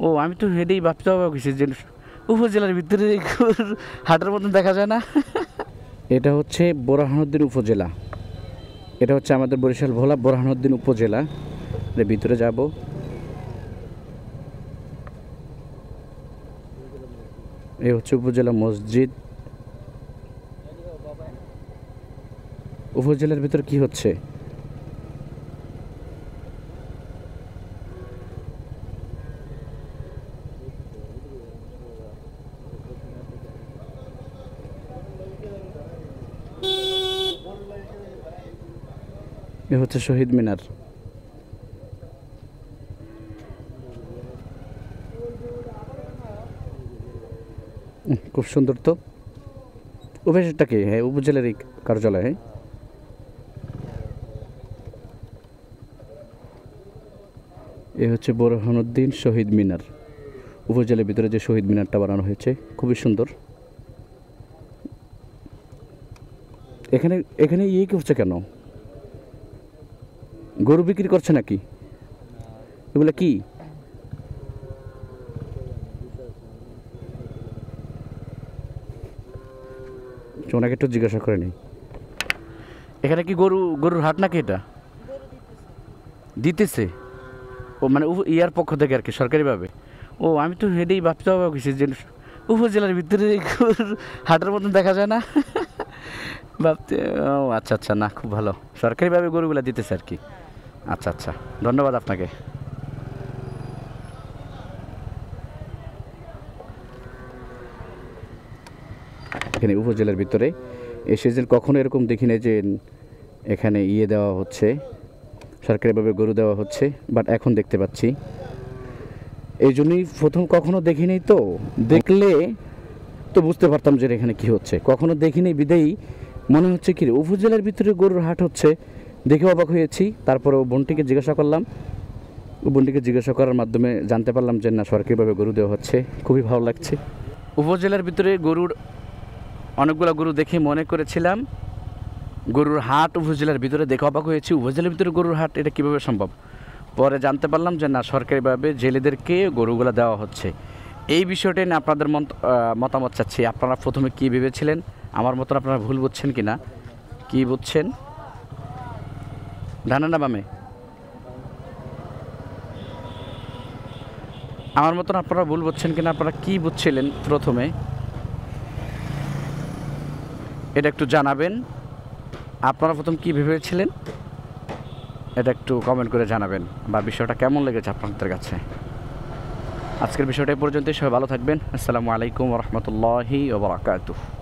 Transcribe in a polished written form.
ও আমি তো হেঁটেই ভাবতে হবে কিছু যে উপজেলার ভিতরে হাটের মতন দেখা যায় না। এটা হচ্ছে বোরহানউদ্দিন উপজেলা, এটা হচ্ছে আমাদের বরিশাল ভোলা বোরহানউদ্দিন উপজেলা। এর ভিতরে যাব। এই হচ্ছে উপজেলা মসজিদ। উপজেলার ভিতর কি হচ্ছে? এ হচ্ছে শহীদ মিনার। খুব সুন্দর তো। অফিসটা কি? হ্যাঁ, উপজেলার এই কার্যালয়। হ্যাঁ, এ হচ্ছে বোরহানউদ্দিন শহীদ মিনার। উপজেলার ভিতরে যে শহীদ মিনারটা বানানো হয়েছে খুবই সুন্দর। এখানে এখানে ইয়ে কি হচ্ছে কেন? গরু বিক্রি করছে নাকি? এগুলো কি? ওনাকে একটু জিজ্ঞাসা করে নেই। এখানে কি গরুর হাট নাকি? এটা দিতেছে ও মানে ইয়ার পক্ষ থেকে আর কি, সরকারিভাবে। ও আমি তো হেঁটেই ভাবতে হবে কিছু যে উপজেলার ভিতরে হাটের মতন দেখা যায় না। ভাবতে ও আচ্ছা আচ্ছা, না খুব ভালো, সরকারিভাবে গরুগুলা দিতেছে আর কি। আচ্ছা আচ্ছা, ধন্যবাদ আপনাকে। এখানে উপজেলার ভিতরে এসে যে কখনো এরকম দেখি না যে এখানে ইয়ে দেওয়া হচ্ছে, সরকারিভাবে গরু দেওয়া হচ্ছে, বাট এখন দেখতে পাচ্ছি। এই জন্যই প্রথম কখনো দেখিনি, তো দেখলে তো বুঝতে পারতাম যে এখানে কি হচ্ছে। কখনো দেখিনি বিদেয়ী মনে হচ্ছে কি উপজেলার ভিতরে গরুর হাট হচ্ছে, দেখে অবাক হয়েছি। তারপরে বোনটিকে জিজ্ঞাসা করলাম, বোনটিকে জিজ্ঞাসা করার মাধ্যমে জানতে পারলাম যে না, সরকারিভাবে গরু দেওয়া হচ্ছে। খুবই ভালো লাগছে। উপজেলার ভিতরে গরুর অনেকগুলো গরু দেখে মনে করেছিলাম গরুর হাট উপজেলার ভিতরে, দেখে অবাক হয়েছি উপজেলার ভিতরে গরুর হাট, এটা কীভাবে সম্ভব। পরে জানতে পারলাম যে না, সরকারিভাবে জেলেদেরকে গরুগুলো দেওয়া হচ্ছে। এই বিষয়টা নিয়ে আপনাদের মতামত চাচ্ছি। আপনারা প্রথমে কী ভেবেছিলেন? আমার মতন আপনারা ভুল বুঝছেন কি না? কী বুঝছেন? ডানে না বামে? আমার মতন আপনারা ভুল বুঝছেন কিনা, আপনারা কী বুঝছিলেন প্রথমে, এটা একটু জানাবেন। আপনারা প্রথম কী ভেবেছিলেন এটা একটু কমেন্ট করে জানাবেন, বা বিষয়টা কেমন লেগেছে আপনাদের কাছে। আজকের বিষয়টা এই পর্যন্তই। সবাই ভালো থাকবেন। আসসালামু আলাইকুম ওয়া রাহমাতুল্লাহি ওয়া বারাকাতুহু।